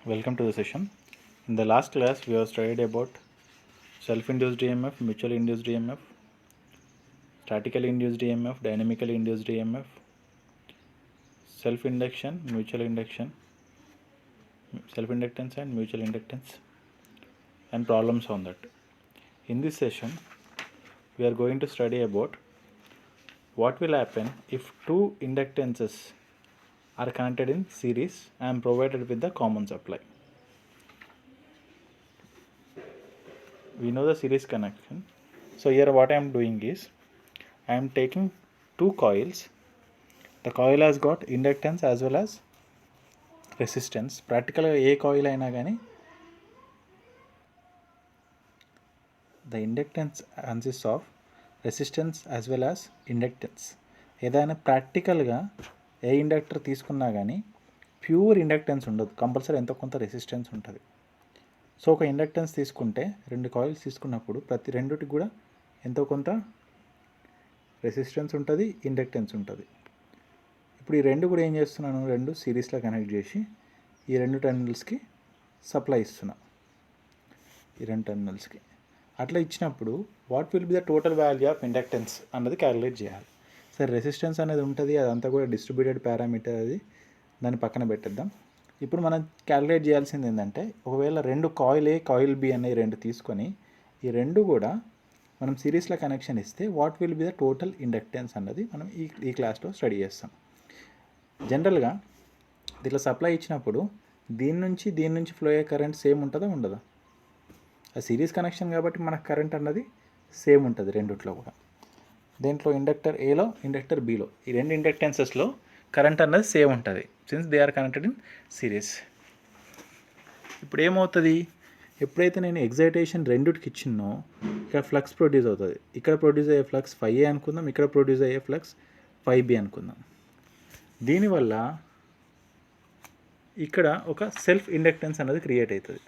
Welcome to the session. In the last class, we have studied about self-induced EMF, mutually induced EMF, statically induced EMF, dynamically induced EMF, self-induction, mutual induction, self-inductance and mutual inductance, and problems on that. In this session, we are going to study about what will happen if two inductances are connected in series and provided with the common supply. We know the series connection. So here what I am doing is I am taking two coils. The coil has got inductance as well as resistance. ప్రాక్టికల్గా ఏ coil అయినా కానీ the inductance consist of resistance as well as inductance. ఏదైనా ప్రాక్టికల్గా ఏ inductor తీసుకున్నా కానీ pure inductance ఉండదు, compulsory ఎంతో కొంత రెసిస్టెన్స్ ఉంటుంది. సో ఒక ఇండక్టెన్స్ తీసుకుంటే రెండు కాయిల్స్ తీసుకున్నప్పుడు ప్రతి రెండుకి కూడా ఎంతో కొంత రెసిస్టెన్స్ ఉంటుంది, ఇండక్టెన్స్ ఉంటుంది. ఇప్పుడు ఈ రెండు కూడా ఏం చేస్తున్నాను, రెండు సిరీస్లో కనెక్ట్ చేసి ఈ రెండు టెర్మినల్స్కి సప్లై ఇస్తున్నా. ఈ రెండు టెర్మినల్స్కి అట్లా ఇచ్చినప్పుడు what will be the total value of inductance అన్నది క్యాలిక్యులేట్ చేయాలి. సరే, రెసిస్టెన్స్ అనేది ఉంటుంది, అదంతా కూడా డిస్ట్రిబ్యూటెడ్ పారామీటర్, అది దాన్ని పక్కన పెట్టేద్దాం. ఇప్పుడు మనం క్యాలిక్యులేట్ చేయాల్సింది ఏంటంటే, ఒకవేళ రెండు కాయిల్ ఏ కాయిల్ బి అనే రెండు తీసుకొని ఈ రెండు కూడా మనం సిరీస్లో కనెక్షన్ ఇస్తే what will be the total inductance అన్నది మనం ఈ క్లాస్లో స్టడీ చేస్తాం. జనరల్గా దీంట్లో సప్లై ఇచ్చినప్పుడు దీని నుంచి ఫ్లో అయ్యే కరెంట్ సేమ్ ఉంటుందా ఉండదా? ఆ సిరీస్ కనెక్షన్ కాబట్టి మనకు కరెంట్ అన్నది సేమ్ ఉంటుంది రెండిట్లో కూడా. దీంట్లో ఇండక్టర్ ఏలో ఇండక్టర్ బిలో ఈ రెండు ఇండక్టెన్సెస్లో కరెంట్ అన్నది సేమ్ ఉంటుంది since they are connected in series. ఇప్పుడు ఏమవుతుంది, ఎప్పుడైతే నేను ఎగ్జైటేషన్ రెండుకి ఇచ్చినో ఇక్కడ ఫ్లక్స్ ప్రొడ్యూస్ అవుతుంది. ఇక్కడ ప్రొడ్యూస్ అయ్యే ఫ్లక్స్ 5A అనుకుందాం, ఇక్కడ ప్రొడ్యూస్ అయ్యే ఫ్లక్స్ 5B అనుకుందాం. దీనివల్ల ఇక్కడ ఒక సెల్ఫ్ ఇండక్టెన్స్ అనేది క్రియేట్ అవుతుంది.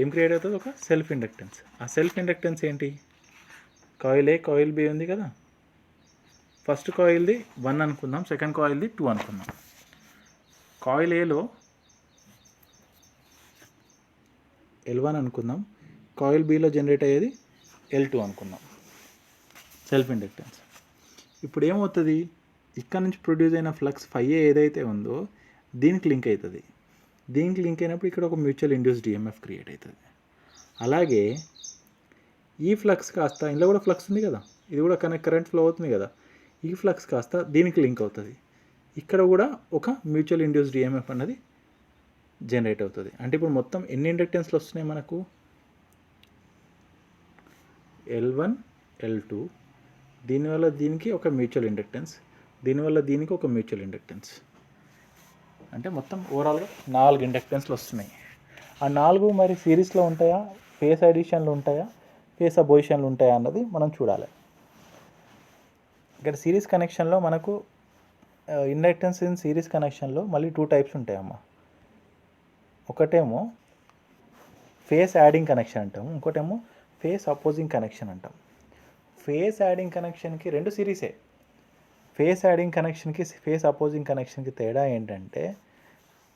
ఏం క్రియేట్ అవుతుంది? ఒక సెల్ఫ్ ఇండక్టెన్స్. ఆ సెల్ఫ్ ఇండక్టెన్స్ ఏంటి? కాయిల్ ఏ కాయిల్ బి ఉంది కదా, ఫస్ట్ కాయిల్ది 1 అనుకుందాం, సెకండ్ కాయిల్ది 2 అనుకుందాం. కాయిల్ ఏలో L1 అనుకుందాం, కాయిల్ బిలో జనరేట్ అయ్యేది L2 అనుకుందాం, సెల్ఫ్ ఇండక్టెన్స్. ఇప్పుడు ఏమవుతుంది, ఇక్కడ నుంచి ప్రొడ్యూస్ అయిన ఫ్లక్స్ 5A ఏదైతే ఉందో దీనికి లింక్ అవుతుంది. దీనికి లింక్ అయినప్పుడు ఇక్కడ ఒక మ్యూచువల్ ఇండ్యూస్డ్ ఈఎంఎఫ్ క్రియేట్ అవుతుంది. అలాగే ఈ ఫ్లక్స్ కాస్త ఇందులో కూడా ఫ్లక్స్ ఉంది కదా, ఇది కూడా కరెంట్ ఫ్లో అవుతుంది కదా, ఈ ఫ్లక్స్ కాస్త దీనికి లింక్ అవుతుంది. ఇక్కడ కూడా ఒక మ్యూచువల్ ఇండ్యూస్డ్ ఈఎంఎఫ్ అన్నది జనరేట్ అవుతుంది. అంటే ఇప్పుడు మొత్తం ఎన్ని ఇండక్టెన్స్లు వస్తున్నాయి మనకు? L1 L2, దీనివల్ల దీనికి ఒక మ్యూచువల్ ఇండక్టెన్స్, దీనివల్ల దీనికి ఒక మ్యూచువల్ ఇండక్టెన్స్. అంటే మొత్తం ఓవరాల్గా 4 ఇండక్టెన్స్లు వస్తున్నాయి. ఆ 4 మరి సిరీస్లో ఉంటాయా, ఫేస్ అడిషన్లు ఉంటాయా, ఫేస్ అపోజిషన్లు ఉంటాయా అన్నది మనం చూడాలి. ఇక్కడ సిరీస్ కనెక్షన్లో మనకు ఇండక్టెన్స్ ఇన్ సిరీస్ కనెక్షన్లో మళ్ళీ 2 టైప్స్ ఉంటాయమ్మా. ఒకటేమో ఫేస్ యాడింగ్ కనెక్షన్ అంటాము, ఇంకోటేమో ఫేస్ అపోజింగ్ కనెక్షన్ అంటాం. ఫేస్ యాడింగ్ కనెక్షన్కి రెండు సిరీసే. ఫేస్ యాడింగ్ కనెక్షన్కి ఫేస్ అపోజింగ్ కనెక్షన్కి తేడా ఏంటంటే,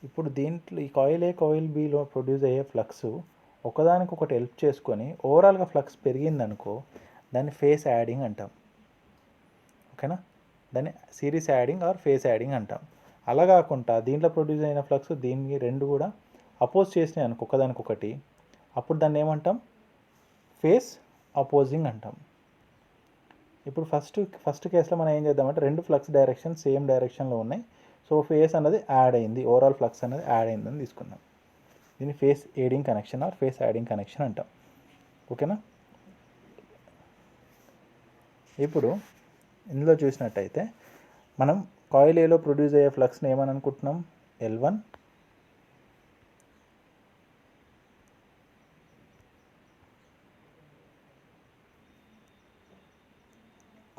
ఇప్పుడు దీంట్లో ఈ కాయిల్ ఏ కాయిల్ బిలో ప్రొడ్యూస్ అయ్యే ఫ్లక్స్ ఒకదానికొకటి హెల్ప్ చేసుకొని ఓవరాల్గా ఫ్లక్స్ పెరిగిందనుకో దాన్ని ఫేస్ యాడింగ్ అంటాం. ఓకేనా, దాన్ని series adding or phase adding అంటాం. అలా కాకుండా దీంట్లో ప్రొడ్యూస్ అయిన ఫ్లక్స్ దీనికి రెండు కూడా అపోజ్ చేసినాయి అనుకో ఒకదానికొకటి, అప్పుడు దాన్ని ఏమంటాం? ఫేస్ అపోజింగ్ అంటాం. ఇప్పుడు ఫస్ట్ కేసులో మనం ఏం చేద్దామంటే, రెండు ఫ్లక్స్ డైరెక్షన్ సేమ్ డైరెక్షన్లో ఉన్నాయి, సో ఫేస్ అన్నది యాడ్ అయింది, ఓవరాల్ ఫ్లక్స్ అనేది యాడ్ అయిందని తీసుకుందాం. దీన్ని face aiding connection or phase adding connection అంటాం. ఓకేనా, ఇప్పుడు ఇందులో చూసినట్టయితే మనం కాయిల్ ఏలో ప్రొడ్యూస్ అయ్యే ఫ్లక్స్ని ఏమని అనుకుంటున్నాం? L1,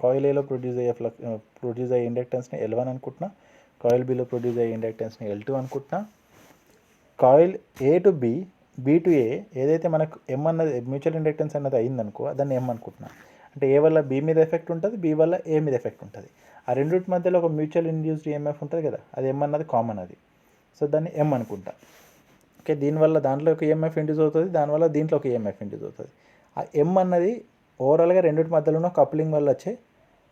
కాయిల్ ఏలో ప్రొడ్యూస్ అయ్యే ఇండక్టెన్స్ని L1 అనుకుంటున్నా, కాయిల్ బిలో ప్రొడ్యూస్ అయ్యే ఇండక్టెన్స్ని L2 అనుకుంటున్నా. Coil A to B, B to A ఏదైతే మనకు M అన్నది మ్యూచువల్ ఇండక్టెన్స్ అన్నది అయిందనుకో దాన్ని M అనుకుంటున్నా. అంటే ఏ వల్ల బి మీద ఎఫెక్ట్ ఉంటుంది, బి వల్ల ఏ మీద ఎఫెక్ట్ ఉంటుంది. ఆ రెండింటి మధ్యలో ఒక మ్యూచువల్ ఇండ్యూస్డ్ ఈఎంఎఫ్ ఉంటుంది కదా, అది M అన్నది కామన్ అది, సో దాన్ని M అనుకుంటా. ఓకే, దీనివల్ల దాంట్లో ఒక ఈఎంఎఫ్ ఇండ్యూస్ అవుతుంది, దానివల్ల దీంట్లో ఒక ఈఎంఎఫ్ ఇండ్యూస్ అవుతుంది. ఆ ఎం అన్నది ఓవరాల్గా రెండింటి మధ్యలో ఉన్న కప్లింగ్ వల్ల వచ్చే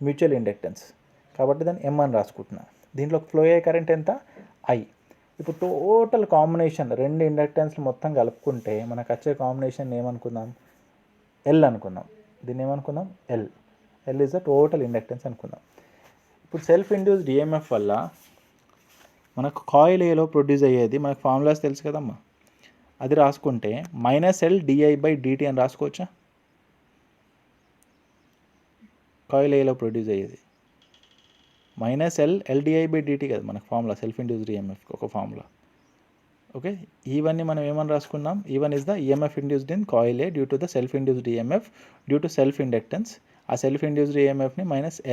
మ్యూచువల్ ఇండక్టెన్స్, కాబట్టి దాన్ని ఎం అని రాసుకుంటున్నా. దీంట్లో ఫ్లో అయ్యే కరెంట్ ఎంత, ఐ. ఇప్పుడు టోటల్ కాంబినేషన్ రెండు ఇండక్టెన్స్లు మొత్తం కలుపుకుంటే మనకు వచ్చే కాంబినేషన్ ఏమనుకుందాం, ఎల్ అనుకుందాం. దీన్ని ఏమనుకుందాం, L is the total inductance అనుకుందాం. ఇప్పుడు సెల్ఫ్ ఇండ్యూస్డ్ ఈఎంఎఫ్ వల్ల మనకు కాయిల్ ఏలో ప్రొడ్యూస్ అయ్యేది మనకు ఫార్ములాస్ తెలుసు కదమ్మా, అది రాసుకుంటే -L/di/dt అని రాసుకోవచ్చా? కాయిల్ ఏలో ప్రొడ్యూస్ అయ్యేది -L/di/dt కదా మనకు ఫార్ములా, సెల్ఫ్ ఇండ్యూస్డ్ ఈఎంఎఫ్ ఒక ఫార్ములా. ఓకే, ఈవన్ని మనం ఏమని రాసుకున్నాం, even is the EMF induced in coil A due to the self induced EMF due to self inductance. ఆ సెల్ఫ్ ఇండ్యూస్డ్ ఈఎంఎఫ్ని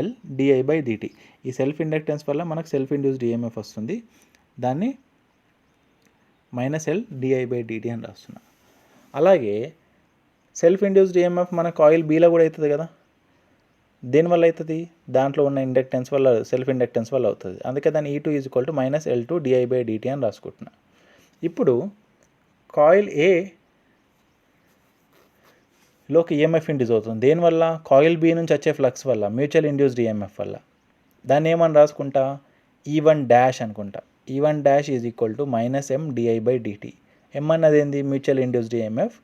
-L/di/dt, ఈ సెల్ఫ్ ఇండక్టెన్స్ వల్ల మనకు సెల్ఫ్ ఇండ్యూస్డ్ ఈఎంఎఫ్ వస్తుంది, దాన్ని -L/di/dt అని రాస్తున్నా. అలాగే సెల్ఫ్ ఇండ్యూస్డ్ ఈఎంఎఫ్ మన కాయిల్ బీలో కూడా అవుతుంది కదా, దేనివల్ల అవుతుంది, దాంట్లో ఉన్న ఇండక్టెన్స్ వల్ల, సెల్ఫ్ ఇండక్టెన్స్ వల్ల అవుతుంది. అందుకే దాన్ని E2 = -L2di/dt అని రాసుకుంటున్నా. ఇప్పుడు కాయిల్ ఏలోకి ఈఎంఎఫ్ ఇండ్యూస్ అవుతుంది, దేనివల్ల, కాయిల్ బి నుంచి వచ్చే ఫ్లక్స్ వల్ల, మ్యూచువల్ ఇండ్యూస్డ్ ఈఎంఎఫ్ వల్ల. దాన్ని ఏమని రాసుకుంటా, E1' అనుకుంటా. E1' = -M/di/dt. ఎం అన్నది ఏంది, మ్యూచువల్ ఇండ్యూస్డ్ ఈఎంఎఫ్,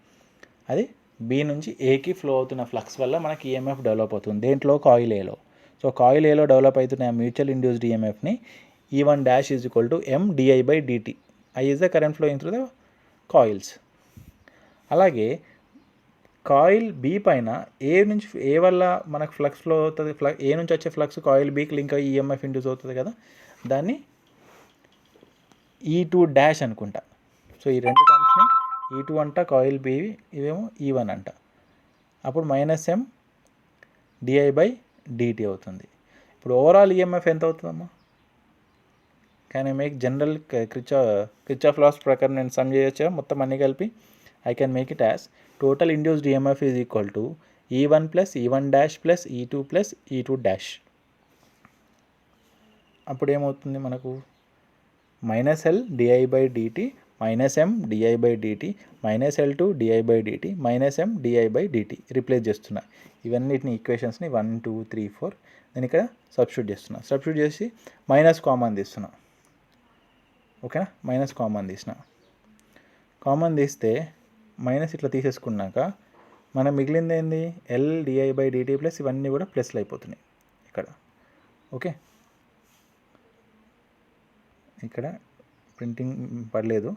అది బి నుంచి ఏకి ఫ్లో అవుతున్న ఫ్లక్స్ వల్ల మనకి ఈఎంఎఫ్ డెవలప్ అవుతుంది, దేంట్లో, కాయిల్ ఏలో. సో కాయిల్ ఏలో డెవలప్ అవుతున్న mutual induced ఈఎంఎఫ్ని E1' = M/di/dt. I is the current flowing through the coils. అలాగే కాయిల్ బి పైన ఏ వల్ల మనకు ఫ్లక్స్ ఫ్లో అవుతుంది, ఏ నుంచి వచ్చే ఫ్లక్స్ కాయిల్ బీకి లింక్ అయ్యి ఈఎంఎఫ్ ఇండ్యూస్ అవుతుంది కదా, దాన్ని E2' అనుకుంటా. సో ఈ రెండు టర్మ్స్ని E2 అంట, కాయిల్ బి, ఇవేమో E1 అంట. అప్పుడు -M/di/dt అవుతుంది. ఇప్పుడు ఓవరాల్ ఈఎంఎఫ్ ఎంత అవుతుందమ్మా, can I make general Kirchhoff laws ప్రకారం నేను సమ్ చేయొచ్చా మొత్తం అన్నీ కలిపి? I can make it as total induced EMF is equal to E1 + E1' + E2 + E2'. అప్పుడు ఏమవుతుంది మనకు, -L/di/dt -M/di/dt -L2/di/dt -M/di/dt replace చేస్తున్నా. ఇవన్నిటిని ఈక్వేషన్స్ని 1 2 3 4 నేను ఇక్కడ సబ్స్టిట్యూట్ చేస్తున్నా. సబ్స్టిట్యూట్ చేసి మైనస్ కామన్ తీస్తున్నా. ఓకేనా, మైనస్ కామన్ తీసిన. కామన్ తీస్తే మైనస్ ఇట్లా తీసేసుకున్నాక మనం మిగిలింది ఏంది, L/di/dt ప్లస్ ఇవన్నీ కూడా ప్లస్లు అయిపోతున్నాయి ఇక్కడ. ఓకే, ఇక్కడ ప్రింటింగ్ పడలేదు,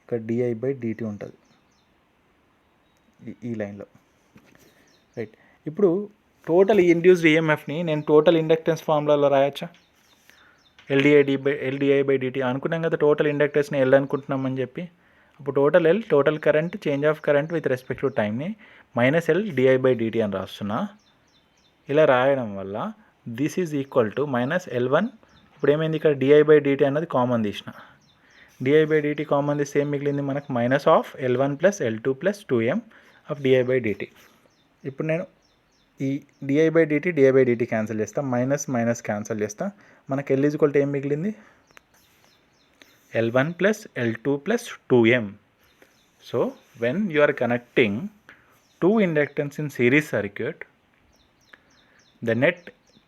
ఇక్కడ di/dt ఉంటుంది ఈ లైన్లో. రైట్, ఇప్పుడు టోటల్ ఇండ్యూస్డ్ ఈఎంఎఫ్ని నేను టోటల్ ఇండక్టెన్స్ ఫార్ములాలో రాయొచ్చా? L/di/dt అనుకున్నాం కదా, టోటల్ ఇండక్టెన్స్ని L అనుకుంటున్నామని చెప్పి. అప్పుడు total L, total current, change of current with respect to టైమ్ని -L/di/dt అని రాస్తున్నా. ఇలా రాయడం వల్ల this is equal to -L1. ఇప్పుడు ఏమైంది, ఇక్కడ di/dt అన్నది కామన్ తీసిన. di/dt కామన్ తీస్తే ఏం మిగిలింది మనకు, -L1 + L2 + 2M of di/dt. ఇప్పుడు నేను ఈ di/dt క్యాన్సిల్ చేస్తా, మైనస్ మైనస్ క్యాన్సిల్ చేస్తా, మనకు L = ఏం మిగిలింది, L1 + L2 + 2M. So when you are connecting two inductance in series circuit, the net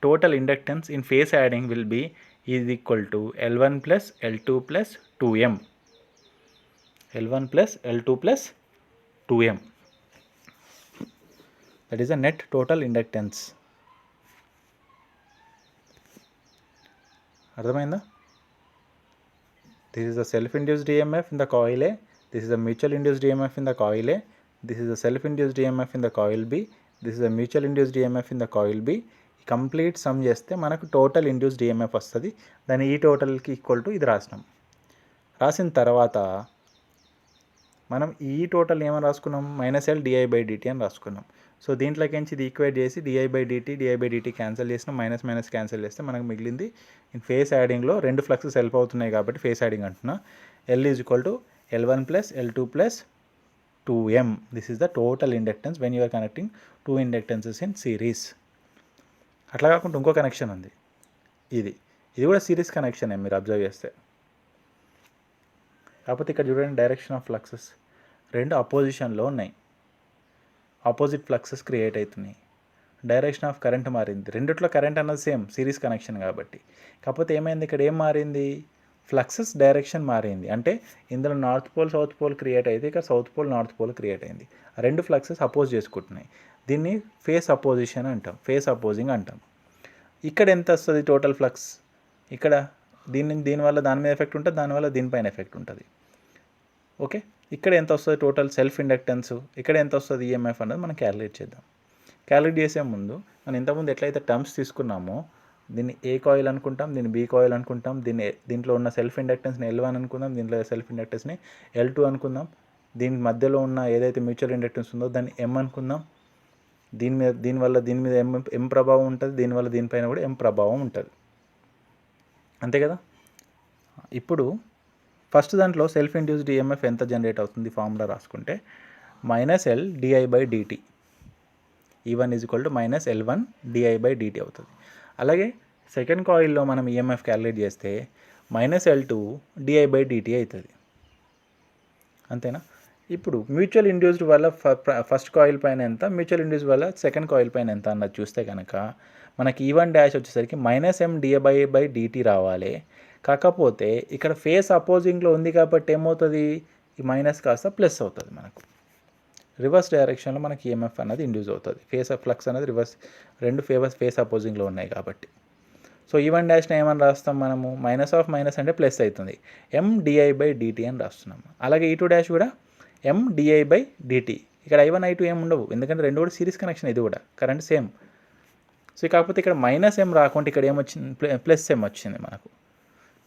total inductance in phase adding will be is equal to L1 + L2 + 2M. L1 + L2 + 2M. That is the net total inductance. అర్థమైందా? This is the self-induced EMF in the coil A. This is the mutual induced EMF in the coil A. This is the self-induced EMF in the coil B. This is the mutual induced EMF in the coil B. Complete some చేస్తే మనకు total induced EMF వస్తుంది. దాన్ని ఈ టోటల్కి equal to ఇది రాసినాం. రాసిన తర్వాత మనం ఈ టోటల్ ఏమని రాసుకున్నాం, -L/di/dt అని రాసుకున్నాం. సో దీంట్లోకించి ఇది ఈక్వేట్ చేసి di/dt క్యాన్సిల్ చేసినాం, మైనస్ మైనస్ క్యాన్సిల్ చేస్తే మనకు మిగిలింది ఇన్ ఫేస్ యాడింగ్లో రెండు ఫ్లక్సెస్ హెల్ప్ అవుతున్నాయి కాబట్టి ఫేస్ యాడింగ్ అంటున్నా. L = L1 + L2 + 2M. This is the total inductance when you are connecting two inductances in series. అట్లా కాకుండా ఇంకో కనెక్షన్ ఉంది, ఇది కూడా సిరీస్ కనెక్షనే మీరు అబ్జర్వ్ చేస్తే. కాకపోతే ఇక్కడ చూడండి డైరెక్షన్ ఆఫ్ ఫ్లక్సెస్ రెండు అపోజిషన్లో ఉన్నాయి, ఆపోజిట్ ఫ్లక్సెస్ క్రియేట్ అవుతున్నాయి. డైరెక్షన్ ఆఫ్ కరెంట్ మారింది, రెండిట్లో కరెంట్ అన్నది సేమ్ సిరీస్ కనెక్షన్ కాబట్టి. కాకపోతే ఏమైంది, ఇక్కడ ఏం మారింది, ఫ్లక్సెస్ డైరెక్షన్ మారింది. అంటే ఇందులో north pole south pole create అయితే ఇక్కడ south pole north pole create అయింది. ఆ రెండు ఫ్లక్సెస్ అపోజ్ చేసుకుంటున్నాయి. దీన్ని ఫేస్ అపోజిషన్ అంటాం, ఫేస్ అపోజింగ్ అంటాం. ఇక్కడ ఎంత వస్తుంది టోటల్ ఫ్లక్స్, ఇక్కడ దీనివల్ల దాని మీద ఎఫెక్ట్ ఉంటుంది, దానివల్ల దీనిపైన ఎఫెక్ట్ ఉంటుంది. ఓకే, ఇక్కడ ఎంత వస్తుంది టోటల్ సెల్ఫ్ ఇండక్టెన్స్, ఇక్కడ ఎంత వస్తుంది ఈఎంఎఫ్ అనేది మనం క్యాలిక్యులేట్ చేద్దాం. క్యాలిక్యులేట్ చేసే ముందు మనం ఇంతకుముందు ఎట్లయితే టర్మ్స్ తీసుకున్నామో దీన్ని ఏ కాయిల్ అనుకుంటాం, దీన్ని బి కాయిల్ అనుకుంటాం, దీంట్లో ఉన్న సెల్ఫ్ ఇండక్టెన్స్ని L1 అనుకుందాం, దీంట్లో సెల్ఫ్ ఇండక్టెన్స్ని L2 అనుకుందాం, దీని మధ్యలో ఉన్న ఏదైతే మ్యూచువల్ ఇండక్టెన్స్ ఉందో దాన్ని M అనుకుందాం. దీనివల్ల దీని మీద M ప్రభావం ఉంటుంది, దీనివల్ల దీనిపైన కూడా M ప్రభావం ఉంటుంది. అంతే కదా. ఇప్పుడు ఫస్ట్ దాంట్లో సెల్ఫ్ ఇండ్యూస్డ్ ఈఎంఎఫ్ ఎంత జనరేట్ అవుతుంది ఫార్ములా రాసుకుంటే -L di/dt, E1 = -L1 di/dt అవుతుంది. అలాగే సెకండ్ కాయిల్లో మనం ఈఎంఎఫ్ క్యాలిక్యులేట్ చేస్తే -L2 di/dt అవుతుంది. అంతేనా. ఇప్పుడు మ్యూచువల్ ఇండ్యూస్డ్ వల్ల ఫస్ట్ కాయిల్ పైన ఎంత, మ్యూచువల్ ఇండ్యూస్డ్ వల్ల సెకండ్ కాయిల్ పైన ఎంత అన్నది చూస్తే కనుక మనకి E1' వచ్చేసరికి -M di/dt రావాలి. కాకపోతే ఇక్కడ ఫేస్ అపోజింగ్లో ఉంది కాబట్టి ఏమవుతుంది, ఈ మైనస్ కాస్త ప్లస్ అవుతుంది. మనకు రివర్స్ డైరెక్షన్లో మనకి ఈఎంఎఫ్ అనేది ఇండ్యూస్ అవుతుంది. ఫేస్ ఫ్లక్స్ అనేది రివర్స్, రెండు ఫేస్ అపోజింగ్లో ఉన్నాయి కాబట్టి. సో E1' ఏమని రాస్తాం మనము, మైనస్ ఆఫ్ మైనస్ అంటే ప్లస్ అవుతుంది, M di/dt అని రాస్తున్నాము. అలాగే E2' కూడా M di/dt. ఇక్కడ I1 I2 ఏమి ఉండవు, ఎందుకంటే రెండు కూడా సిరీస్ కనెక్షన్, ఇది కూడా కరెంట్ సేమ్. సో కాకపోతే ఇక్కడ -M రాకుండా ఇక్కడ ఏమొచ్చింది, +M వచ్చింది మనకు.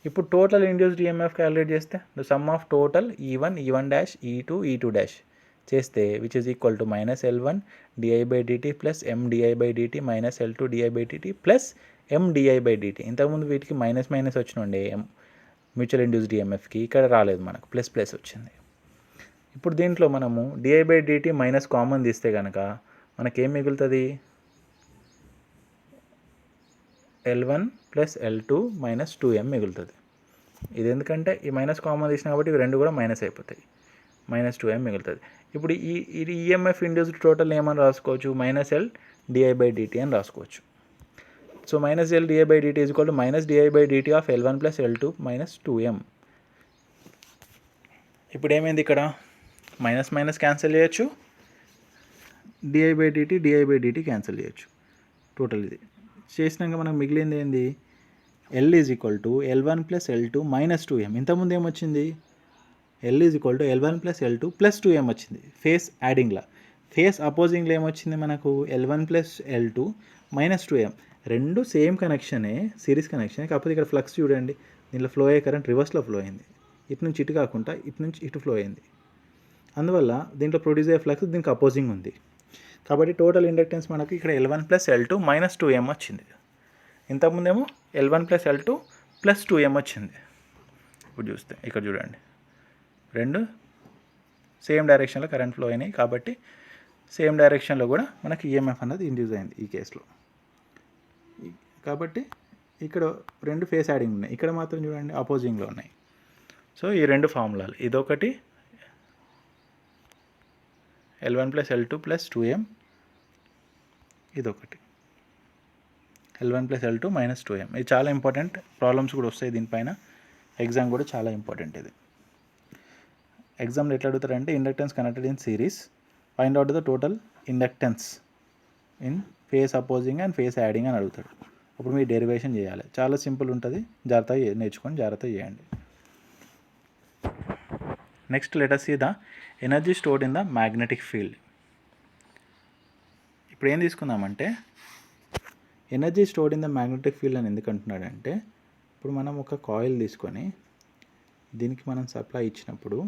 ఇప్పుడు టోటల్ ఇండ్యూస్డ్ ఈఎంఎఫ్ క్యాలిక్యులేట్ చేస్తే the sum of total E1 E1' E2 E2' చేస్తే which is equal to -L1 di/dt plus M di/dt -L2 di/dt plus M di/dt. ఇంతకుముందు వీటికి మైనస్ వచ్చినండే మ్యూచువల్ ఇండ్యూస్డ్ ఈఎంఎఫ్కి, ఇక్కడ రాలేదు మనకు, ప్లస్ వచ్చింది. ఇప్పుడు దీంట్లో మనము di/dt మైనస్ కామన్ తీస్తే కనుక మనకేం మిగులుతుంది, L1 + L2 - 2M మిగులుతుంది. ఇది ఎందుకంటే ఈ మైనస్ కామన్ తీసినా కాబట్టి ఇవి రెండు కూడా మైనస్ అయిపోతాయి, -2M మిగులుతుంది. ఇప్పుడు ఇది ఈఎంఎఫ్ ఇండ్యూస్డ్ టోటల్ ఏమని రాసుకోవచ్చు, -L di/dt అని రాసుకోవచ్చు. So -L di/dt = -di/dt of L1 + L2 - 2M. ఇప్పుడు ఏమైంది, ఇక్కడ మైనస్ క్యాన్సిల్ చేయొచ్చు, di/dt క్యాన్సిల్ చేయొచ్చు. టోటల్ ఇది చేసినాక మనకు మిగిలింది ఏంది, L = L1 + L2 - 2M. ఇంతకుముందు ఏమొచ్చింది, L = L1 + L2 + 2M వచ్చింది ఫేస్ యాడింగ్లా. ఫేస్ అపోజింగ్లో ఏమొచ్చింది మనకు, L1 + L2 - 2M. రెండు సేమ్ కనెక్షనే, సిరీస్ కనెక్షన్. కాకపోతే ఇక్కడ ఫ్లక్స్ చూడండి, దీంట్లో ఫ్లో అయ్యే కరెంట్ రివర్స్లో ఫ్లో అయింది, ఇటు నుంచి ఇటు కాకుండా ఇటు నుంచి ఇటు ఫ్లో అయింది. అందువల్ల దీంట్లో ప్రొడ్యూస్ అయ్యే ఫ్లక్స్ దీనికి అపోజింగ్ ఉంది. కాబట్టి టోటల్ ఇండక్టెన్స్ మనకి ఇక్కడ L1 + L2 - 2M వచ్చింది. ఇంతకుముందేమో L1 + L2 + 2M వచ్చింది. ఇప్పుడు చూస్తే ఇక్కడ చూడండి, రెండు సేమ్ డైరెక్షన్లో కరెంట్ ఫ్లో అయినాయి కాబట్టి సేమ్ డైరెక్షన్లో కూడా మనకి ఈఎంఎఫ్ అన్నది ఇండ్యూస్ అయింది ఈ కేసులో. కాబట్టి ఇక్కడ రెండు ఫేస్ యాడింగ్ ఉన్నాయి, ఇక్కడ మాత్రం చూడండి అపోజింగ్లో ఉన్నాయి. సో ఈ రెండు ఫార్ములాలు, ఇదొకటి L1 + L2 + 2M, ఇదొకటి L1 + L2 - 2M. ఇది చాలా ఇంపార్టెంట్, ప్రాబ్లమ్స్ కూడా వస్తాయి దీనిపైన, ఎగ్జామ్ కూడా చాలా ఇంపార్టెంట్. ఇది ఎగ్జామ్లో ఎట్లా అడుగుతారంటే inductance connected in series, find out the total inductance in phase opposing and phase adding అని అడుగుతాడు. అప్పుడు మీరు డెరివేషన్ చేయాలి, చాలా సింపుల్ ఉంటుంది, జాగ్రత్తగా నేర్చుకొని జాగ్రత్తగా చేయండి. Next let us see the energy stored in the magnetic field. ఇప్పుడు ఏం తీసుకుందామంటే energy stored in the magnetic field అని ఎందుకు అంటున్నాడంటే, ఇప్పుడు మనం ఒక కాయిల్ తీసుకొని దీనికి మనం సప్లై ఇచ్చినప్పుడు,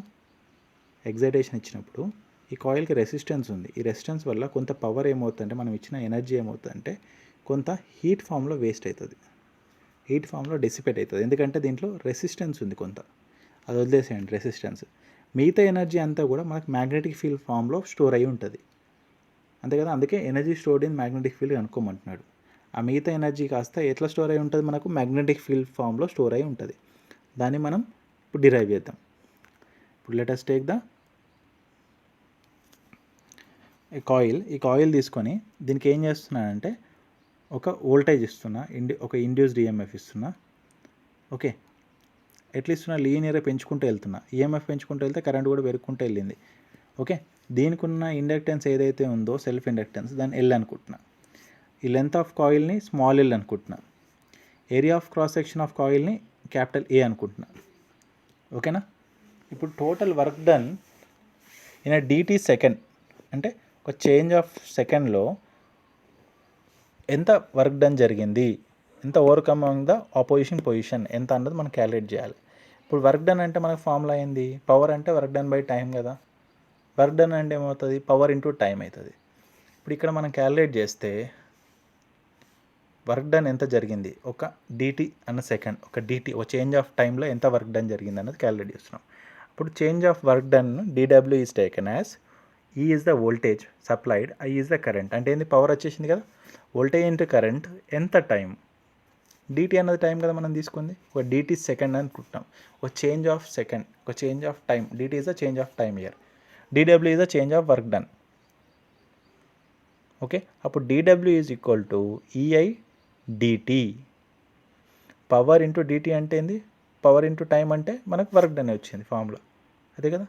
ఎగ్జైటేషన్ ఇచ్చినప్పుడు, ఈ కాయిల్కి రెసిస్టెన్స్ ఉంది. ఈ రెసిస్టెన్స్ వల్ల కొంత పవర్ ఏమవుతుందంటే, మనం ఇచ్చిన ఎనర్జీ ఏమవుతుందంటే కొంత హీట్ ఫామ్లో వేస్ట్ అవుతుంది, హీట్ ఫామ్లో డిసిపేట్ అవుతుంది. ఎందుకంటే దీంట్లో రెసిస్టెన్స్ ఉంది కొంత, అది వదిలేసేయండి రెసిస్టెన్స్. మిగతా ఎనర్జీ అంతా కూడా మనకు మ్యాగ్నెటిక్ ఫీల్డ్ ఫామ్లో స్టోర్ అయి ఉంటుంది, అంతే కదా. అందుకే energy stored in magnetic field అనుకోమంటున్నాడు. ఆ మిగతా ఎనర్జీ కాస్త ఎట్లా స్టోర్ అయి ఉంటుంది, మనకు మ్యాగ్నెటిక్ ఫీల్డ్ ఫామ్లో స్టోర్ అయి ఉంటుంది. దాన్ని మనం ఇప్పుడు డిరైవ్ చేద్దాం. ఇప్పుడు లెట్ us టేక్ ద ఈ కాయిల్ తీసుకొని దీనికి ఏం చేస్తున్నానంటే ఒక వోల్టేజ్ ఇస్తున్నా, ఒక ఇండ్యూస్డ్ ఈఎంఎఫ్ ఇస్తున్నా. ఓకే, ఎట్లా ఇస్తున్నా, లీనియర్గా పెంచుకుంటూ వెళ్తున్నా. ఈఎంఎఫ్ పెంచుకుంటూ వెళ్తే కరెంట్ కూడా పెరుగుకుంటూ వెళ్ళింది. ఓకే, దీనికి ఉన్న ఇండక్టెన్స్ ఏదైతే ఉందో సెల్ఫ్ ఇండక్టెన్స్, దాన్ని ఎల్ అనుకుంటున్నా. ఈ లెంత్ ఆఫ్ కాయిల్ని స్మాల్ ఎల్ అనుకుంటున్నా. Area of cross section of కాయిల్ని క్యాపిటల్ ఏ అనుకుంటున్నా. ఓకేనా. ఇప్పుడు total work done in a dt second, అంటే ఒక చేంజ్ ఆఫ్ సెకండ్లో ఎంత వర్క్ డన్ జరిగింది, ఎంత ఓవర్కమ్ ద ఆపోజిషన్ పొజిషన్ ఎంత అన్నది మనం క్యాలిక్యులేట్ చేయాలి. ఇప్పుడు వర్క్ డన్ అంటే మనకు ఫార్ములా అయింది, పవర్ అంటే వర్క్ డన్ బై టైం కదా. వర్క్ డన్ అంటే ఏమవుతుంది, పవర్ ఇంటూ టైం అవుతుంది. ఇప్పుడు ఇక్కడ మనం క్యాలిక్యులేట్ చేస్తే వర్క్ డన్ ఎంత జరిగింది, ఒక డిటి అన్న సెకండ్, ఒక డిటి, ఒక చేంజ్ ఆఫ్ టైంలో ఎంత వర్క్ డన్ జరిగింది అన్నది క్యాలిక్యులేట్ చేస్తున్నాం. ఇప్పుడు చేంజ్ ఆఫ్ వర్క్ డన్ డిడబ్ల్యూ is taken as E is the voltage supplied, I is the current. అంటే ఏంది, పవర్ వచ్చేసింది కదా. వోల్టేజ్ ఇంటూ కరెంట్ ఎంత టైం, డిటి అన్నది టైం కదా మనం తీసుకుంది, ఒక డిటి సెకండ్ అనుకుంటాం. ఒక చేంజ్ ఆఫ్ సెకండ్, ఒక change of time, dt is the change of time here, డిడబ్ల్యూ is the change of work done. Okay, అప్పుడు డిడబ్ల్యూ is equal to EI DT. Power into DT అంటే ఏంది, పవర్ ఇంటూ టైం అంటే మనకు work done వచ్చింది formula, అదే కదా.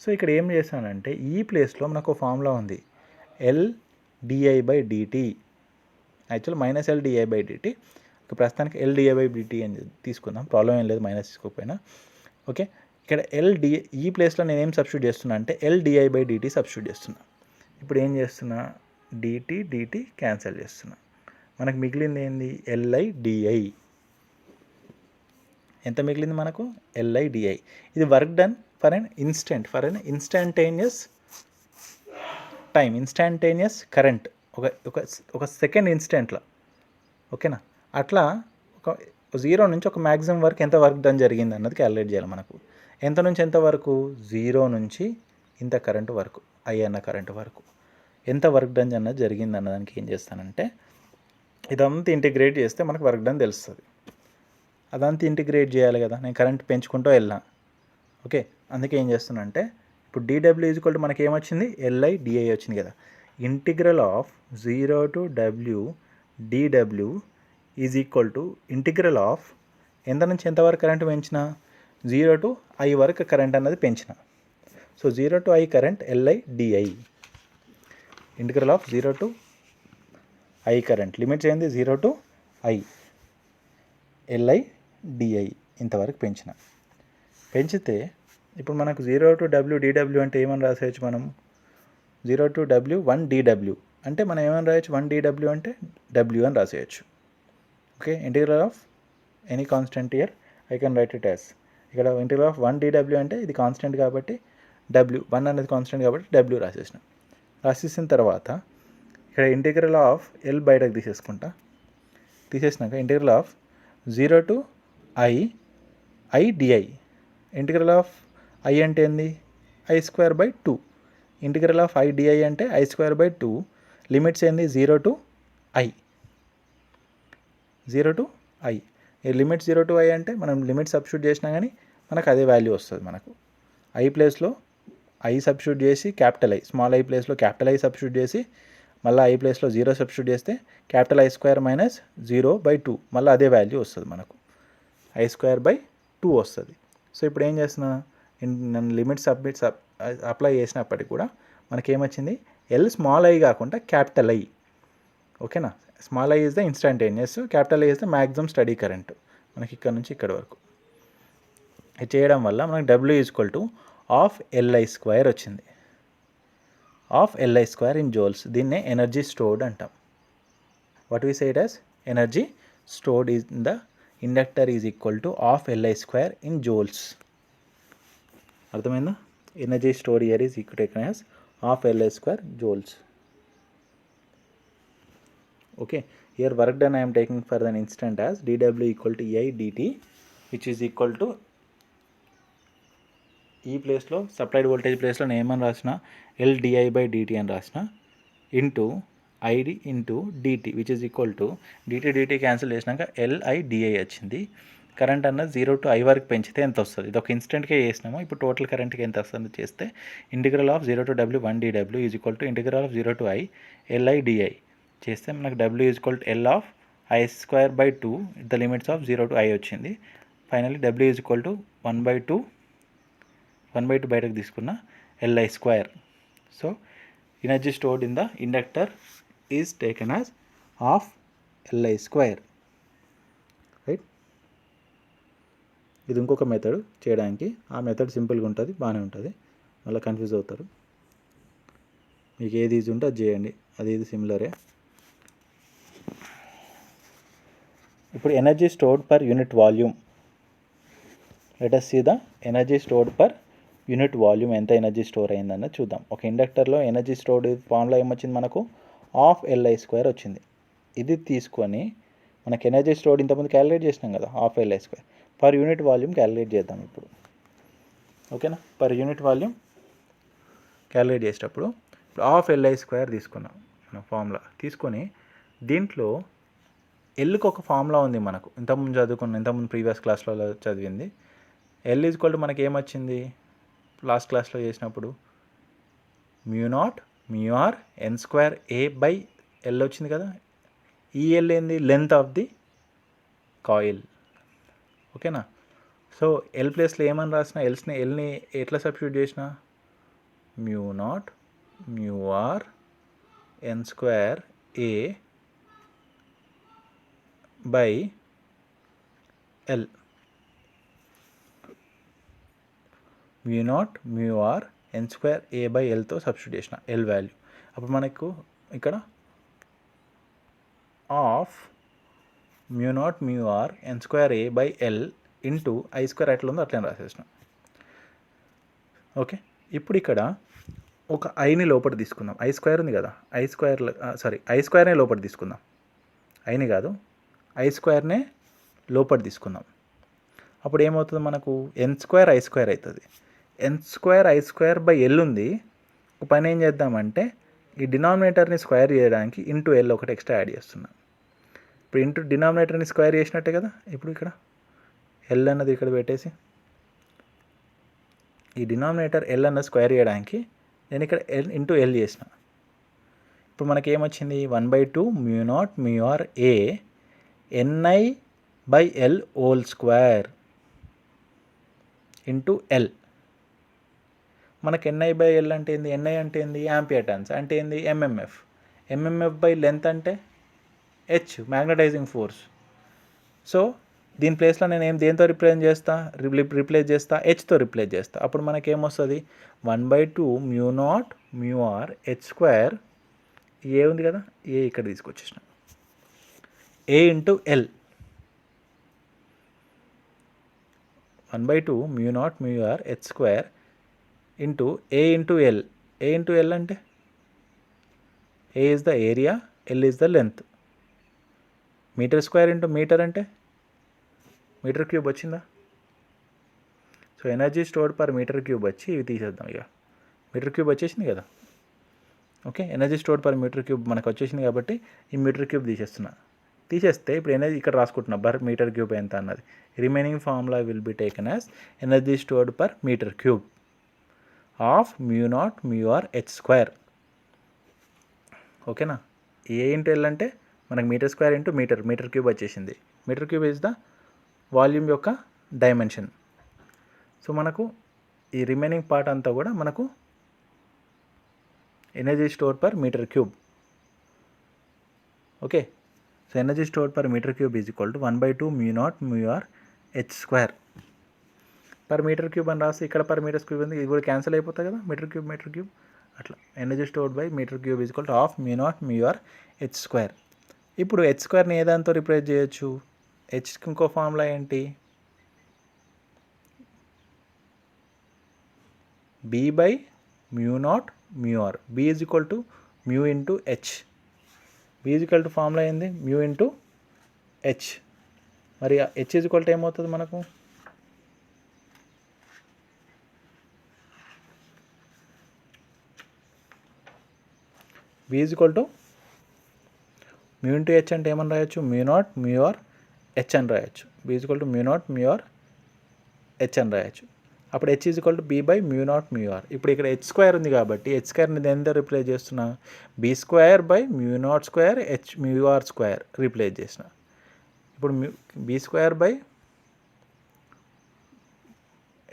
సో ఇక్కడ ఏం చేశానంటే ఈ ప్లేస్లో మనకు ఫార్ములా ఉంది, L d i by d t. Actual minus L d i by d t, ప్రస్తుతానికి ఎల్ డిఐ బై డిటి అని తీసుకుందాం, ప్రాబ్లం ఏం లేదు మైనస్ తీసుకోకపోయినా. ఓకే, ఇక్కడ ఈ ప్లేస్లో నేను ఏం సబ్స్టిట్యూట్ చేస్తున్నా అంటే L d i by d t substitute చేస్తున్నా. ఇప్పుడు ఏం చేస్తున్నా, డిటి క్యాన్సిల్ చేస్తున్నా. మనకు మిగిలింది ఏంది, ఎల్ఐ డిఐ. ఎంత మిగిలింది మనకు, ఎల్ఐ డిఐ. ఇది work done for an instantaneous time, instantaneous current, ఒక సెకండ్ ఇన్స్టెంట్లో. ఓకేనా, అట్లా ఒక 0 నుంచి ఒక మ్యాక్సిమం వరకు ఎంత వర్క్ డన్ జరిగింది అన్నది క్యాలిక్యులేట్ చేయాలి మనకు. ఎంత నుంచి ఎంత వరకు, 0 నుంచి ఇంత కరెంటు వరకు, ఐ అన్న కరెంటు వరకు ఎంత వర్క్ డన్ అన్నది జరిగింది అన్నదానికి ఏం చేస్తానంటే ఇదంతా ఇంటిగ్రేట్ చేస్తే మనకు వర్క్ డన్ తెలుస్తుంది. అదంతా ఇంటిగ్రేట్ చేయాలి కదా, నేను కరెంట్ పెంచుకుంటూ వెళ్ళినా. ఓకే, అందుకే ఏం చేస్తున్నా అంటే ఇప్పుడు డిడబ్ల్యూ ఈజ్ ఈక్వల్ టు మనకి ఏమొచ్చింది, ఎల్ఐ డిఐ వచ్చింది కదా. Integral of 0 to w DW is equal to integral of ఎంత నుంచి ఎంతవరకు కరెంట్ పెంచిన, 0 to I వరకు కరెంట్ అన్నది పెంచిన. So 0 to I current L I d i. Integral of 0 to I current, limits ఏంది 0 to I, ఎల్ఐ డిఐ ఇంతవరకు పెంచితే ఇప్పుడు మనకు 0 to w డిడబ్ల్యూ అంటే ఏమని రాసేయచ్చు మనం, 0 to w 1 dw అంటే మనం ఏమని రాయొచ్చు, 1 dw అంటే w అని రాసేయచ్చు. Okay, integral of any constant here I can write it as, ఇక్కడ ఇంటిగ్రల్ ఆఫ్ 1 dw అంటే ఇది కాన్స్టెంట్ కాబట్టి w, 1 అనేది కాన్స్టెంట్ కాబట్టి w రాసేసిన తర్వాత ఇక్కడ ఇంటిగ్రల్ ఆఫ్ ఎల్ బయటకు తీసేసినాక integral of 0 to I dI. Integral of I అంటే ఏంది, I²/2. Integral of I DI అంటే I²/2. లిమిట్స్ ఏంది 0 to I. ఈ లిమిట్ 0 to I అంటే మనం లిమిట్ సబ్స్టిట్యూట్ చేసినా కానీ మనకు అదే వాల్యూ వస్తుంది. మనకు ఐ ప్లేస్లో ఐ సబ్స్టిట్యూట్ చేసి క్యాపిటల్ ఐ, స్మాల్ ఐ ప్లేస్లో క్యాపిటల్ ఐ సబ్స్టిట్యూట్ చేసి మళ్ళీ ఐ ప్లేస్లో 0 సబ్స్టిట్యూట్ చేస్తే క్యాపిటల్ I² - 0/2 మళ్ళీ అదే వాల్యూ వస్తుంది మనకు, I²/2 వస్తుంది. సో ఇప్పుడు ఏం చేస్తున్నా, నేను లిమిట్ అప్లై చేసినప్పటికి కూడా మనకేమొచ్చింది, ఎల్ స్మాల్ ఐ కాకుండా క్యాపిటల్ ఐ. ఓకేనా, small I is the instantaneous, capital I is the maximum steady current మనకి ఇక్కడ నుంచి ఇక్కడ వరకు. ఇది చేయడం వల్ల మనకి W is equal to half LI² వచ్చింది. ఆఫ్ LI² ఇన్ జోల్స్, దీన్నే ఎనర్జీ స్టోర్డ్ అంటాం. What we say it as energy stored in the inductor is equal to half LI² in joules. అర్థమైందా, energy stored here is equal as of LI² jewels. Okay, here work done I am taking for an instant as dW equal to EI dt, which is equal to ఈ ప్లేస్లో supplied voltage ప్లేస్లో నేను ఏమని రాసిన, LDI/dt అని రాసిన, into I D into d t which is equal to d t cancel చేసినాక LI/DI వచ్చింది. కరెంట్ అన్నది 0 to I వరకు పెంచితే ఎంత వస్తుంది? ఇది ఒక ఇన్స్టెంట్కే చేసినాము. ఇప్పుడు టోటల్ కరెంట్కి ఎంత వస్తుంది చేస్తే integral of 0 to W 1 dW is equal to integral of 0 to I LI DI చేస్తే మనకు W is equal to L of I²/2 the limits of 0 to I వచ్చింది. Finally W is equal to 1/2 బయటకు తీసుకున్న Li². So energy stored in the inductor is taken as of Li². Right. ఇది ఇంకొక method చేయడానికి. ఆ method సింపుల్గా ఉంటుంది, బాగానే ఉంటుంది. మళ్ళీ కన్ఫ్యూజ్ అవుతారు. మీకు ఏది ఈజీ ఉంటే అది చేయండి, అది ఇది సిమిలరే. ఇప్పుడు energy stored per unit volume. Let us see the energy stored per unit volume. ఎంత ఎనర్జీ స్టోర్ అయిందన్నది చూద్దాం. ఒక ఇండక్టర్లో ఎనర్జీ స్టోర్డ్ ఫార్ములా ఏమొచ్చింది మనకు? ఆఫ్ Li² వచ్చింది. ఇది తీసుకొని మనకి ఎనర్జీ స్టోర్డ్ ఇంతకుముందు క్యాలిక్యులేట్ చేసినాం కదా, of Li². Per unit volume calculate చేద్దాం ఇప్పుడు. ఓకేనా? పర్ యూనిట్ వాల్యూమ్ క్యాలిక్యులేట్ చేసేటప్పుడు ఇప్పుడు ఆఫ్ Li² తీసుకున్నాం మనం ఫార్ములా. తీసుకొని దీంట్లో ఎల్కి ఒక ఫార్ములా ఉంది మనకు, ఇంతకుముందు ప్రీవియస్ క్లాస్లో చదివింది. ఎల్ ఈజ్ ఈక్వల్ టు మనకి ఏమొచ్చింది లాస్ట్ క్లాస్లో చేసినప్పుడు? μ0 μr n²A/L వచ్చింది కదా. ఈ ఎల్ ఏంది? Length of the coil. ఓకేనా? సో ఎల్ ప్లేస్లో ఏమని రాసిన? ఎల్ని ఎట్లా సబ్స్టిట్యూట్ చేసిన? μ0 μr n²A/L. μ0 μr n²A/Lతో సబ్స్టిట్యూట్ చేసిన ఎల్ వాల్యూ. అప్పుడు మనకు ఇక్కడ of μ0 μr n²A/L into I² ఎట్లా ఉందో అట్లనే రాసేసిన. ఓకే. ఇప్పుడు ఇక్కడ ఒక ఐని లోపల తీసుకుందాం. I² ఉంది కదా, I²నే లోపల తీసుకుందాం. ఐని కాదు, I²నే లోపల తీసుకుందాం. అప్పుడు ఏమవుతుంది మనకు? n² I² అవుతుంది. n²I²/L ఉంది. ఒక పని ఏం చేద్దామంటే ఈ డినామినేటర్ని స్క్వేర్ చేయడానికి ఇంటూ L ఒకటి ఎక్స్ట్రా యాడ్ చేస్తున్నాం. ఇప్పుడు ఇంటూ డినామినేటర్ని స్క్వేర్ చేసినట్టే కదా. ఇప్పుడు ఇక్కడ L అన్నది ఇక్కడ పెట్టేసి ఈ డినామినేటర్ L అన్నది స్క్వేర్ చేయడానికి నేను ఇక్కడ ఇంటూ L చేసిన. ఇప్పుడు మనకి ఏమొచ్చింది? 1/2 μ0 μr A ni/L² into L. మనకి ni/L అంటే ఏంది? ni అంటే ఏంది? Ampere turns. అంటే ఏంది? ఎంఎంఎఫ్. ఎంఎంఎఫ్/లెంత్ అంటే హెచ్, మ్యాగ్నటైజింగ్ ఫోర్స్. సో దీని ప్లేస్లో నేను దేంతో రిప్లేస్ చేస్తా? హెచ్తో రిప్లేస్ చేస్తా. అప్పుడు మనకి ఏమొస్తుంది? 1/2 μ0 μr h². ఏ ఉంది కదా, ఏ ఇక్కడ తీసుకొచ్చేసిన A into L. 1/2 μ0 μr h² into A into L. A into L అంటే A is the area, L is the length. Metre into metre అంటే మీటర్³ వచ్చిందా? So energy stored per metre వచ్చి ఇవి తీసేద్దాం. ఇక మీటర్³ వచ్చేసింది కదా. Okay, energy stored per metre మనకు వచ్చేసింది కాబట్టి ఈ మీటర్³ తీసేస్తే ఇప్పుడు ఎనర్జీ ఇక్కడ రాసుకుంటున్నా పర్ మీటర్³ ఎంత అన్నది. Remaining formula will be taken as energy stored per metre of μ0 μr h². ఓకేనా? ఏ ఇంటూ L అంటే మనకు మీటర్² ఇంటూ మీటర్³ వచ్చేసింది. మీటర్³ ఈజ్ ద వాల్యూమ్ యొక్క డైమెన్షన్. సో మనకు ఈ రిమైనింగ్ పార్ట్ అంతా కూడా మనకు energy store per metre. Okay. So energy store per metre is equal to 1/2 μ0 μr h² per metre అని రాసి ఇక్కడ పర్ మీటర్³ ఉంది, ఇది కూడా క్యాన్సిల్ అయిపోతుంది కదా. మీటర్³ అట్లా energy stored by metre is equal to of μ0 μr h². ఇప్పుడు h²ని ఏ దాంతో రిప్లేస్ చేయొచ్చు? హెచ్కి ఇంకో ఫార్ములా ఏంటి? B/μ0 μr. B is equal to mu into H. B is equal to formula ఏంది? Mu into H. మరి హెచ్ ఈజ్ ఈక్వల్ టు ఏమవుతుంది మనకు? B is equal to mu into H అంటే ఏమని రాయొచ్చు? μ0 μr హెచ్ అని రాయొచ్చు. B is equal to mu not mu R H అని రాయొచ్చు. అప్పుడు H is equal to B by mu not mu R. ఇప్పుడు ఇక్కడ హెచ్ స్క్వేర్ ఉంది కాబట్టి హెచ్ స్క్వేర్ని ఎంత రిప్లేస్ చేస్తున్నా, B square by mu naught square H mu R square replace చేసిన. ఇప్పుడు బి స్క్వేర్ బై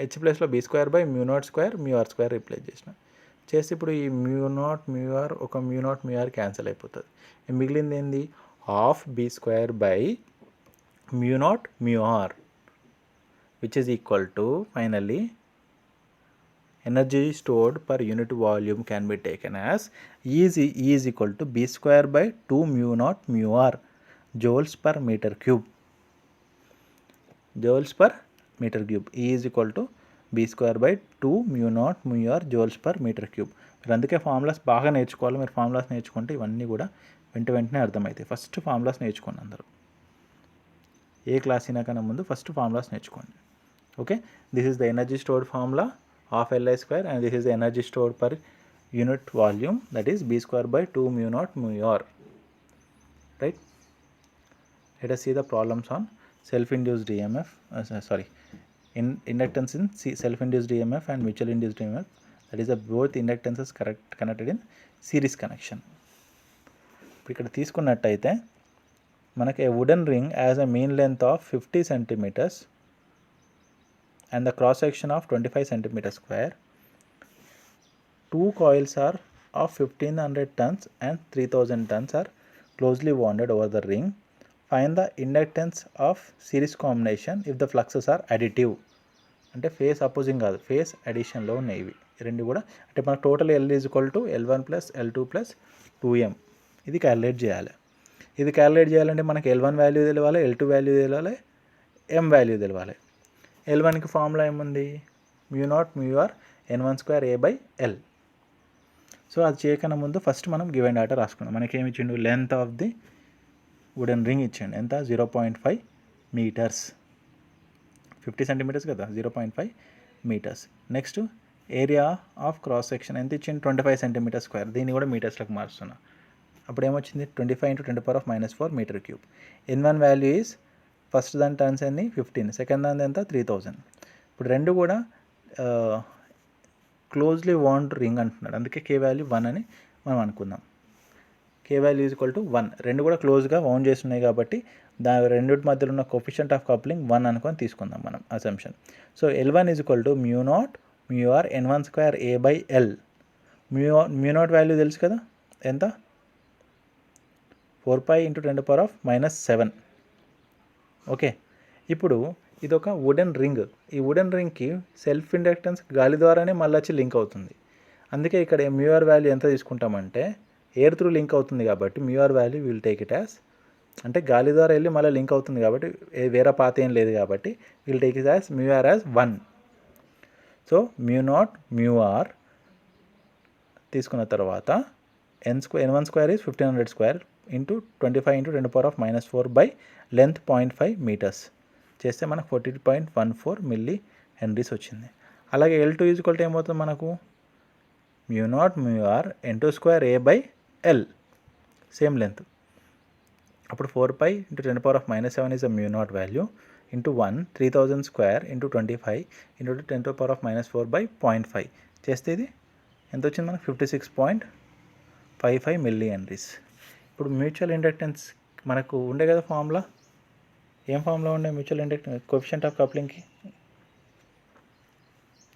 హెచ్ ప్లేస్లో B square by mu naught square mu R square replace చేసిన. చేసి ఇప్పుడు ఈ మ్యూ నాట్ మ్యూ ఆర్ ఒక mu not mu R cancel అయిపోతుంది. మిగిలింది ఏంది, half B square by mu not mu R, which is equal to finally energy stored per unit volume can be taken as E is equal to B square by 2 mu naught mu R joules per meter cube. Joules per meter cube. E is equal to B square by 2 mu naught mu R joules per meter cube. మీరు అందుకే formulas బాగా నేర్చుకోవాలి. మీరు formulas నేర్చుకుంటే ఇవన్నీ కూడా వెంటనే అర్థమవుతాయి. ఫస్ట్ ఫార్ములాస్ నేర్చుకోండి అందరూ. ఏ క్లాస్ అయినా కన్నా ముందు ఫస్ట్ ఫార్ములాస్ నేర్చుకోండి. Okay, this is the energy stored formula of Li square, and this is the energy stored per unit volume, that is B square by 2 mu naught mu R. Right? Let us see the problems on self-induced EMF. Inductance in self-induced EMF and mutual induced EMF. That is, both inductances connected in series connection. ఇక్కడ తీసుకున్నట్టయితే మనకి a wooden ring has a mean length of 50 centimeters and the cross section of 25 centimeter square. Two coils are of 1500 tons and 3000 tons are closely wound over the ring. Find the inductance of series combination if the fluxes are additive. అంటే face opposing కాదు, face అడిషన్లో ఉన్నాయి ఇవి రెండు కూడా. అంటే మనకు total L is equal to L1 plus L2 plus 2M. ఇది calculate చేయాలి. ఇది క్యాలిక్యులేట్ చేయాలంటే మనకి L1 వాల్యూ తెలవాలి, L2 వాల్యూ తెలవాలి, M వాల్యూ తెలవాలి. L1కి ఫార్ములా ఏముంది, mu not mu R N1 square A by L. So అది చేయకన్నా ముందు ఫస్ట్ మనం గివెన్ డేటా రాసుకున్నాం. మనకేమి ఇచ్చిండు, length of the wooden ring ఇచ్చిండు. ఎంత, 0.5 మీటర్స్. 50 సెంటీమీటర్స్ కదా, 0.5 metres. Next area of cross section ఎంత ఇచ్చిండు, 25 సెంటీమీటర్ స్క్వేర్. దీన్ని కూడా మీటర్స్లోకి మారుస్తున్నా. అప్పుడు ఏమొచ్చింది, 25 × 10⁻⁴ metre cube. N1 value is, first దాని టర్న్స్ అన్ని 15, సెకండ్ దాని ఎంత 3000. ఇప్పుడు రెండు కూడా క్లోజ్లీ వౌండ్ రింగ్ అంటున్నాడు, అందుకే K వాల్యూ 1 అని మనం అనుకుందాం. K value is equal to 1. రెండు కూడా క్లోజ్గా వౌండ్ చేస్తున్నాయి కాబట్టి దాని రెండింటి మధ్యలో ఉన్న కోఎఫిషియంట్ ఆఫ్ కప్లింగ్ 1 అనుకొని తీసుకుందాం మనం assumption. So L1 is equal to mu not mu R N1 square A by L. Mu not value తెలుసు కదా, ఎంత, 4π × 10⁻⁷. ఓకే, ఇప్పుడు ఇది ఒక వుడెన్ రింగ్. ఈ వుడెన్ రింగ్కి సెల్ఫ్ ఇండక్టెన్స్ గాలి ద్వారానే మళ్ళీ వచ్చి లింక్ అవుతుంది. అందుకే ఇక్కడ మ్యూ ఆర్ వాల్యూ ఎంత తీసుకుంటామంటే, ఎయిర్ త్రూ లింక్ అవుతుంది కాబట్టి mu R value will take it as, అంటే గాలి ద్వారా వెళ్ళి మళ్ళీ లింక్ అవుతుంది కాబట్టి వేరే పాత ఏం లేదు కాబట్టి will take it as mu R as 1. So mu not mu R తీసుకున్న తర్వాత N1 square is 1500 square into 25 × 10⁻⁴ by length 0.5 metres చేస్తే మనకు 40.14 మిల్లీ హెన్రీస్ వచ్చింది. అలాగే L2 ఈజ్ ఈక్వల్ టు ఏమవుతుంది మనకు, mu not mu R N2 square A by L, same length. అప్పుడు 4π × 10⁻⁷ is uh mu not value into 1, 3000 square into 25 × 10⁻⁴ by 0.5 చేస్తే ఇది ఎంత వచ్చింది మనకు, 56.55 మిల్లీ హెన్రీస్. ఇప్పుడు మ్యూచువల్ ఇండక్టెన్స్ మనకు ఉండే కదా ఫార్ములా, ఏం ఫార్ములా ఉండే మ్యూచువల్ ఇండక్టెన్స్ కోఎఫిషియంట్ ఆఫ్ కప్లింగ్కి,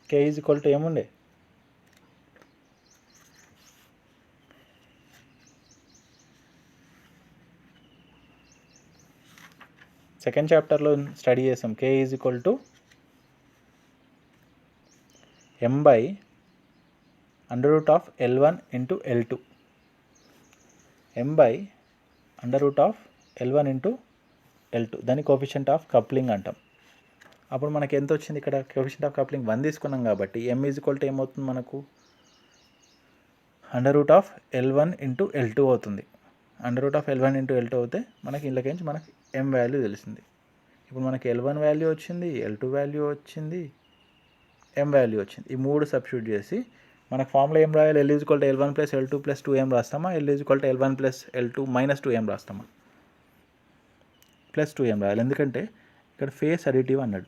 K ఈజ్ ఈక్వల్ టు ఏముండే, సెకండ్ చాప్టర్లో స్టడీ చేసాం. K is equal to M by √L1 into L2. M by √L1 into L2, దాన్ని కోఎఫిషియంట్ ఆఫ్ కప్లింగ్ అంటాం. అప్పుడు మనకి ఎంత వచ్చింది, ఇక్కడ కోఎఫిషియంట్ ఆఫ్ కప్లింగ్ 1 తీసుకున్నాం కాబట్టి M ఈజ్ ఈక్వల్ టు ఏమవుతుంది మనకు, √L1 ఇంటూ L2 అవుతుంది. √L1 ఇంటూ L2 అవుతే మనకి ఇందులోకించి మనకి M వాల్యూ తెలిసింది. ఇప్పుడు మనకి L1 వాల్యూ వచ్చింది, L2 వాల్యూ వచ్చింది, M వాల్యూ వచ్చింది. ఈ మూడు సబ్స్టిట్యూట్ చేసి మనకు ఫార్ములా ఏం రాయాలి, L is equal to L1 plus L2 plus 2M రాస్తామా, L is equal to L1 plus L2 minus 2M రాస్తామా. ప్లస్ 2m రాయాలి, ఎందుకంటే ఇక్కడ ఫేస్ అడిటివ్ అన్నాడు.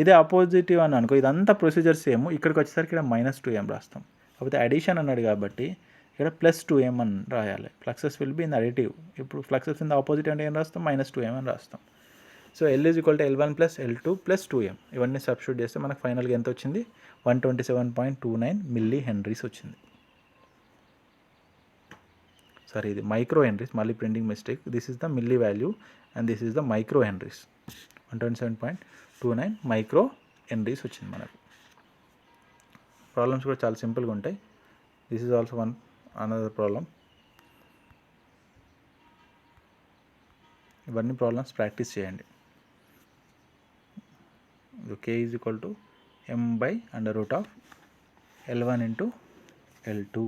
ఇదే ఆపోజిటివ్ అని అనుకో, ఇదంతా ప్రొసీజర్ సేమ్, ఇక్కడికి వచ్చేసరికి ఇక్కడ -2m రాస్తాం. కాకపోతే అడిషన్ అన్నాడు కాబట్టి ఇక్కడ +2m అని రాయాలి. Fluxes will be in additive. ఇప్పుడు ఫ్లక్సెస్ ఇన్ ద ఆపోజిట్ అంటే ఏం రాస్తాం, -2m అని రాస్తాం. So L = L1 + L2 + 2m. ఇవన్నీ సబ్స్టిట్యూట్ చేస్తే మనకు ఫైనల్గా ఎంత వచ్చింది, 127.29 మిల్లీ హెన్రీస్ వచ్చింది. సారీ, ఇది మైక్రో హెన్రీస్, మళ్ళీ printing mistake. This is the milli value and this is the micro Henry's. 127.29 micro Henry's వచ్చింది మనకు. ప్రాబ్లమ్స్ కూడా చాలా సింపుల్గా ఉంటాయి. This is also another problem. ఇవన్నీ ప్రాబ్లమ్స్ ప్రాక్టీస్ చేయండి. K = m/√L1 × L2.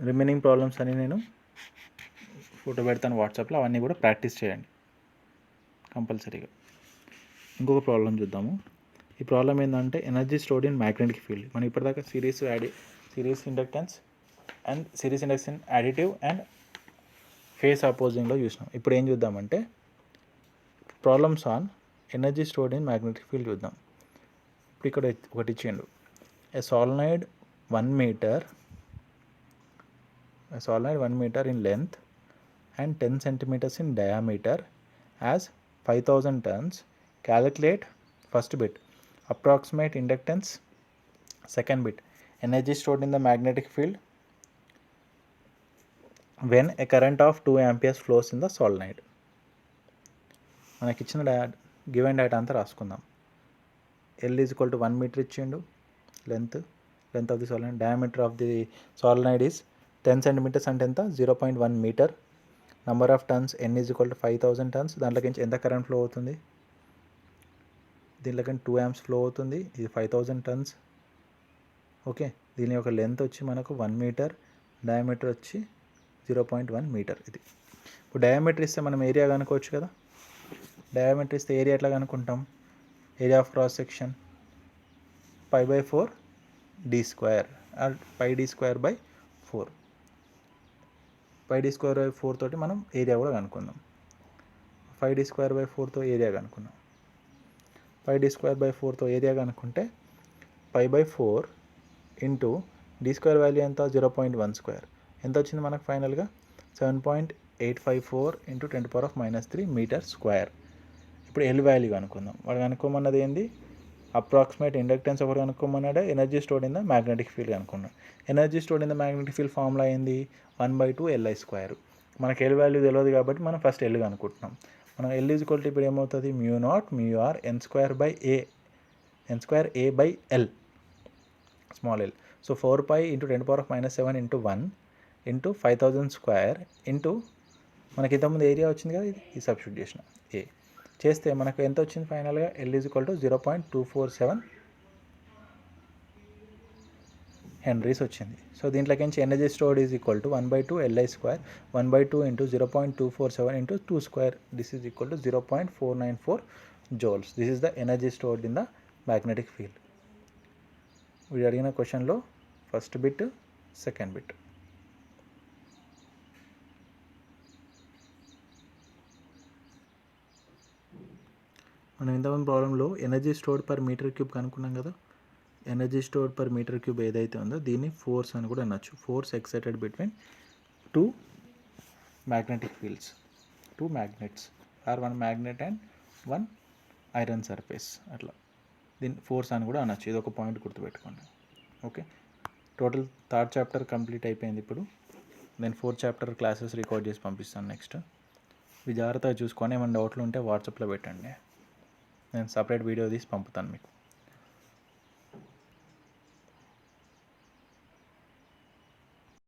Remaining problems అని నేను ఫోటో పెడతాను వాట్సాప్లో, అవన్నీ కూడా ప్రాక్టీస్ చేయండి కంపల్సరీగా. ఇంకొక ప్రాబ్లం చూద్దాము. ఈ ప్రాబ్లం ఏంటంటే energy stored in magnetic field. మనం ఇప్పటిదాకా series inductance and series induction additive and phase అపోజింగ్లో చూసినాం. ఇప్పుడు ఏం చూద్దామంటే problems on energy stored in magnetic field చూద్దాం. ఇప్పుడు ఇక్కడ ఒకటి ఇచ్చిండు, a solenoid 1 meter in length and 10 centimeters in diameter has 5000 tons. Calculate first bit, approximate inductance, second bit, energy stored in the magnetic field when a current of 2 amperes flows in the solenoid. మనకి ఇచ్చిన given data అంతా రాసుకుందాం. L = 1 meter ఇచ్చిండు length of the solenoid. Diameter of the solenoid is 10 centimeters అంటే ఎంత, 0.1 meter. Number of tons N = 5000 tons. దాంట్లోకి ఎంత current flow అవుతుంది, దీంట్లోకి 2 amps ఫ్లో అవుతుంది. ఇది 5000 tons. ఓకే, దీని యొక్క లెంత్ వచ్చి మనకు 1 meter, డయామీటర్ వచ్చి 0.1 meter. ఇది ఇప్పుడు డయామీటర్ ఇస్తే మనం ఏరియా కనుక్కోవచ్చు కదా. డయామీటర్ ఇస్తే ఏరియా ఎట్లా కనుక్కుంటాం, area of cross section π/4 d² or πd²/4. πd²/4 తోటి మనం ఏరియా కూడా కనుక్కుందాం. 5d²/4తో ఏరియా కనుక్కుందాం. 5d²/4తో ఏరియా కనుక్కుంటే π/4 ఇంటూ d² వాల్యూ ఎంత, 0.12. ఎంత వచ్చింది మనకు ఫైనల్గా, 7.854 × 10⁻³ మీటర్ స్క్వేర్. ఇప్పుడు L వాల్యూ కనుక్కుందాం. వాడు కనుక్కోమన్నది ఏంది, అప్రాక్సిమేట్ ఇండక్టెన్స్ ఒకటి కనుక్కోమన్నాడు, energy stored in the magnetic field కనుక్కున్నాడు. Energy stored in the magnetic field formula ఏంది, 1/2LI². మనకి L వాల్యూ తెలియదు కాబట్టి మనం ఫస్ట్ L కనుక్కుంటున్నాం. మనం L = ఇప్పుడు ఏమవుతుంది, μ0 n²A/L small l. So 4π × 10⁻⁷ × 1 × 5000² into మనకి ఇంతకుముందు ఏరియా వచ్చింది కదా, ఇది సబ్స్టిట్యూట్ చేసిన ఏ చేస్తే మనకు ఎంత వచ్చింది ఫైనల్గా, L = 0.247 హెన్రీస్ వచ్చింది. సో దీంట్లోకి నుంచి energy stored is equal to 1/2LI², 1/2 × 0.247 × 2². This is equal to 0.494 joules. This is the energy stored in the magnetic field. వీడు అడిగిన క్వశ్చన్లో ఫస్ట్ బిట్, సెకండ్ బిట్. మనం ఇంతకుముందు ప్రాబ్లంలో energy stored per metre cube కనుక్కున్నాం కదా. Energy stored per metre cube ఏదైతే ఉందో దీన్ని ఫోర్స్ అని కూడా అనొచ్చు. Force excited between 2 magnetic fields, 2 magnets or 1 magnet and 1 iron surface. అట్లా దీన్ని ఫోర్స్ అని కూడా అనొచ్చు. ఇది ఒక పాయింట్ గుర్తుపెట్టుకోండి. Okay, total 3rd chapter complete అయిపోయింది. ఇప్పుడు నేను 4th చాప్టర్ క్లాసెస్ రికార్డ్ చేసి పంపిస్తాను నెక్స్ట్. ఇవి జాగ్రత్తగా చూసుకొని ఏమైనా డౌట్లు ఉంటే వాట్సాప్లో పెట్టండి, నేను సపరేట్ వీడియో తీసి పంపుతాను మీకు.